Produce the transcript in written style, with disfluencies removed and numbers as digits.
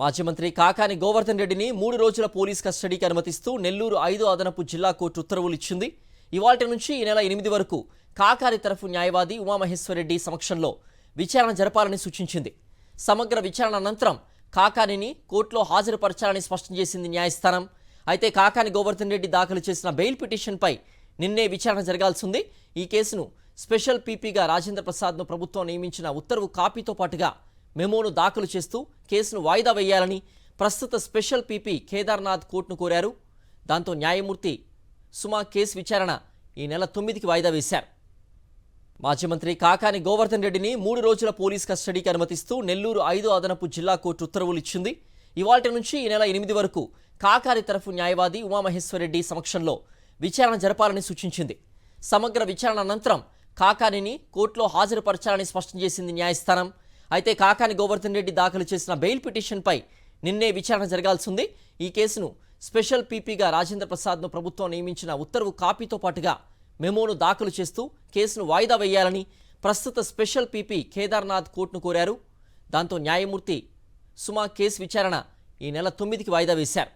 మాజీ మంత్రి కాకాని గోవర్ధన్ రెడ్డిని 3 రోజుల పోలీస్ కస్టడీకి అనుమతిస్తూ నెల్లూరు 5 అదనపు జిల్లా కోర్టు ఉత్తర్వులు ఇచ్చింది. ఇవాల్టి నుంచి ఈ నెల 8 వరకు కాకాని తరఫు న్యాయవాది ఉమామహేశ్వరరెడ్డి సమక్షంలో విచారణ జరపాలని సూచించింది. సమగ్ర విచారణ అనంతరం కాకానిని కోర్టులో హాజరుపరచాలని స్పష్టం చేసింది న్యాయస్థానం. అయితే కాకాని గోవర్ధన్ రెడ్డి దాఖలు చేసిన బెయిల్ పిటిషన్పై నిన్నే విచారణ జరగాల్సింది. ఈ కేసును స్పెషల్ పీపీగా రాజేంద్ర ప్రసాద్ను ప్రభుత్వం నియమించిన ఉత్తర్వు కాపీతో పాటుగా మెమోను దాఖలు చేస్తూ కేసును వాయిదా వేయాలని ప్రస్తుత స్పెషల్ పీపీ కేదార్నాథ్ కోర్టును కోరారు. దాంతో న్యాయమూర్తి సుమా కేసు విచారణ ఈ నెల 9కి వాయిదా వేశారు. మాజీ మంత్రి కాకాని గోవర్ధన్ రెడ్డిని 3 రోజుల పోలీస్ కస్టడీకి అనుమతిస్తూ నెల్లూరు 5 అదనపు జిల్లా కోర్టు ఉత్తర్వులు ఇచ్చింది. ఇవాల్టి నుంచి ఈ నెల 8 వరకు కాకాని తరఫు న్యాయవాది ఉమామహేశ్వరరెడ్డి సమక్షంలో విచారణ జరపాలని సూచించింది. సమగ్ర విచారణ అనంతరం కాకానిని కోర్టులో హాజరుపరచాలని స్పష్టం చేసింది న్యాయస్థానం. అయితే కాకాని గోవర్ధన్ రెడ్డి దాఖలు చేసిన బెయిల్ పిటిషన్పై నిన్నే విచారణ జరగాల్సింది. ఈ కేసును స్పెషల్ పీపీగా రాజేంద్ర ప్రసాద్ను ప్రభుత్వం నియమించిన ఉత్తర్వు కాపీతో పాటుగా మెమోను దాఖలు చేస్తూ కేసును వాయిదా వేయాలని ప్రస్తుత స్పెషల్ పీపీ కేదార్నాథ్ కోర్టును కోరారు. దాంతో న్యాయమూర్తి సుమా కేసు విచారణ ఈ నెల 9కి వాయిదా వేశారు.